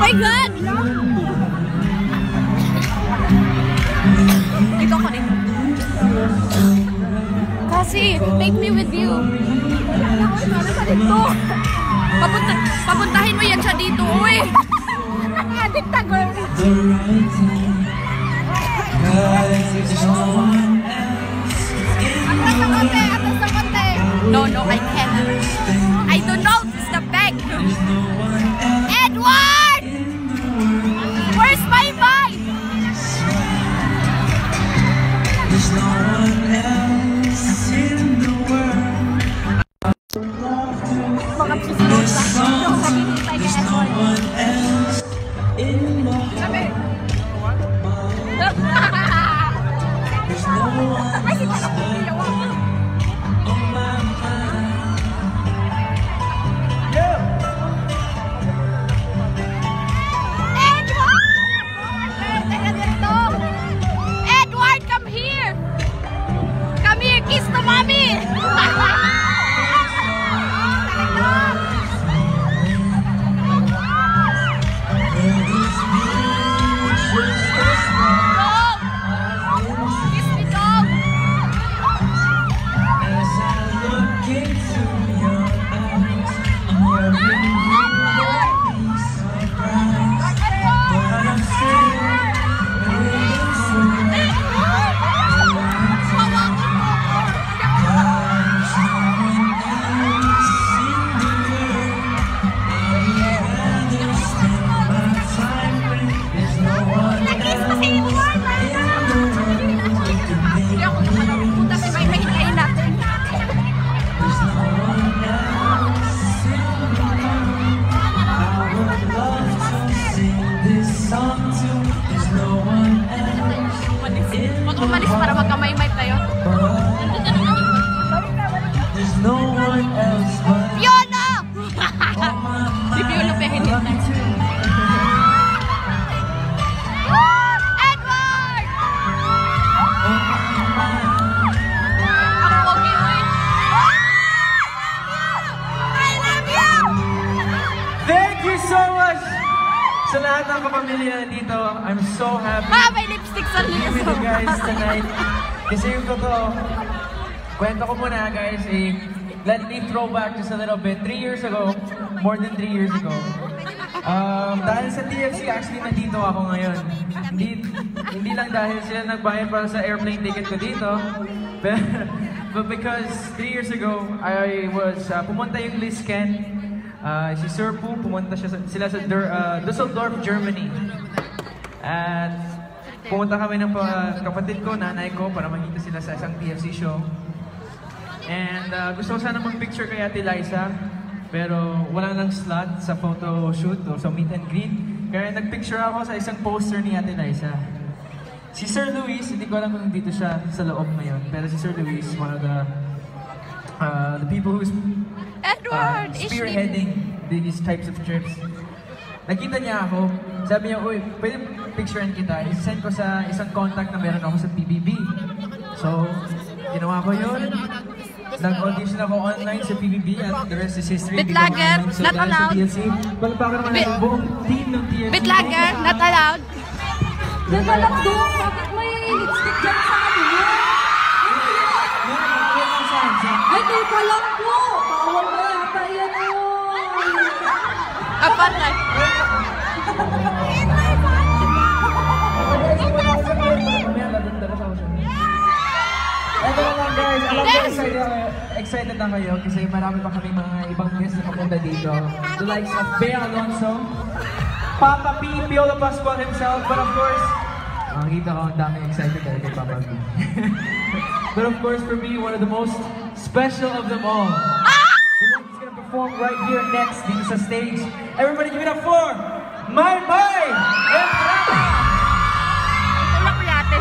My God! Ito ko rin. Kasi, take me with you. Papuntahin mo yan siya dito, uy! Adik tagol. Atas sa konti. No, I can't. I don't know. It's the bag. Edward! Where's my bike? There's no one else in the world. Mga pisilosa. There's no one else in the world. There's no one else on my mind. Edward, come here! Come here, kiss to mommy! Umalis para magkamay-may tayo. There's no one else but Fiona! Si Fiona pa hindi tayo. Edward! Ang pogi mo eh. I love you! Thank you so much sa lahat ng kapamilya dito. I'm so happy. May lipstick sa to be with you guys tonight. Kasi yung totoo, kwento ko muna guys, let me throw back just a little bit. 3 years ago, more than 3 years ago, dahil sa TFC, actually nandito ako ngayon. Hindi lang dahil sila nagbayad para sa airplane ticket ko dito, but because 3 years ago, I was, pumunta yung Liz Ken, si Sir Poo, pumunta sila sa Düsseldorf, Germany. At pumunta kami ng kapatid ko, nanay ko, para makita sila sa isang TFC show. And gusto ko sana mag-picture kay Ate Liza, pero wala nang slot sa photo shoot o sa meet and greet. Kaya nag-picture ako sa isang poster ni Ate Liza. Si Sir Luis, hindi ko alam kung dito siya sa loob ngayon, pero si Sir Luis, one of the people who's spearheading these types of trips. Nakita niya ako, sabi niya, uy, pwede picturean kita. I-send ko sa isang contact na meron ako sa PBB. So, ginawa ko yun. Nag-audition ako online sa PBB at the rest is history. Bitlager, not allowed. Palpakan naman ang buong team ng TFC. Bitlager, not allowed. Nagalak doon, bakit may lipstick dyan sa kanila? Ay, teka lang po! Bawal na yata yan o! Apatay. Ito naman guys, alam ko excited na kayo kasi marami pa kami mga ibang guests na papunta dito. The likes of Bea Alonso, Papa P, Piolo Pascual himself, but of course, makikita ko ang dami excited dahil kay Papa P. But of course, for me, one of the most special of them all, the one who's gonna perform right here next dito sa stage. Everybody give it up for My Mai! Ito lang ko yate.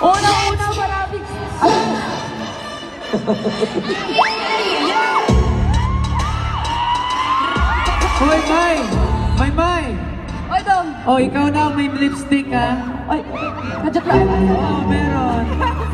Una-una, maraming... Hoy, May! Oy, Dong! Oh, ikaw na may lipstick, ha? Oy, kadyak lang. Oo, meron.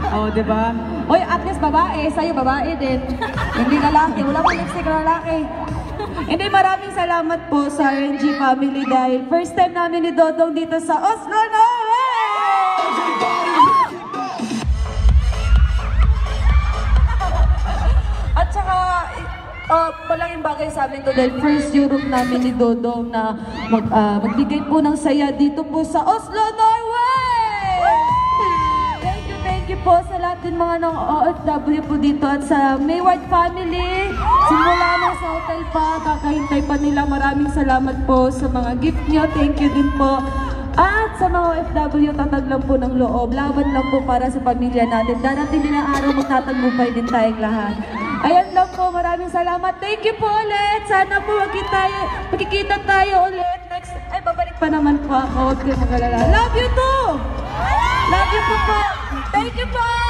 Oh, di ba? Oy, at least babae. Sa'yo, babae din. Hindi lalaki. Wala pang lipstick na lalaki. Hindi, maraming salamat po sa RNG family dahil first time namin ni Dodong dito sa Oslo, Norway! At saka, malaking bagay sa amin to dahil first Europe namin ni Dodong na magbigay po ng saya dito po sa Oslo, Norway! Thank you po sa lahat din mga ng OFW po dito at sa Mayward family. Simula na sa hotel pa, kakahintay pa nila. Maraming salamat po sa mga gift nyo. Thank you din po. At sa mga OFW, tatag lang po ng loob. Laban lang po para sa pamilya natin. Darating din ang araw, magtatagumpay din tayong lahat. Ayan lang po, maraming salamat. Thank you po ulit. Sana po magkikita tayo ulit. Next, ay babalik pa naman po ako. Huwag kayo mag-alala. Love you too! Love you po po. Thank you po!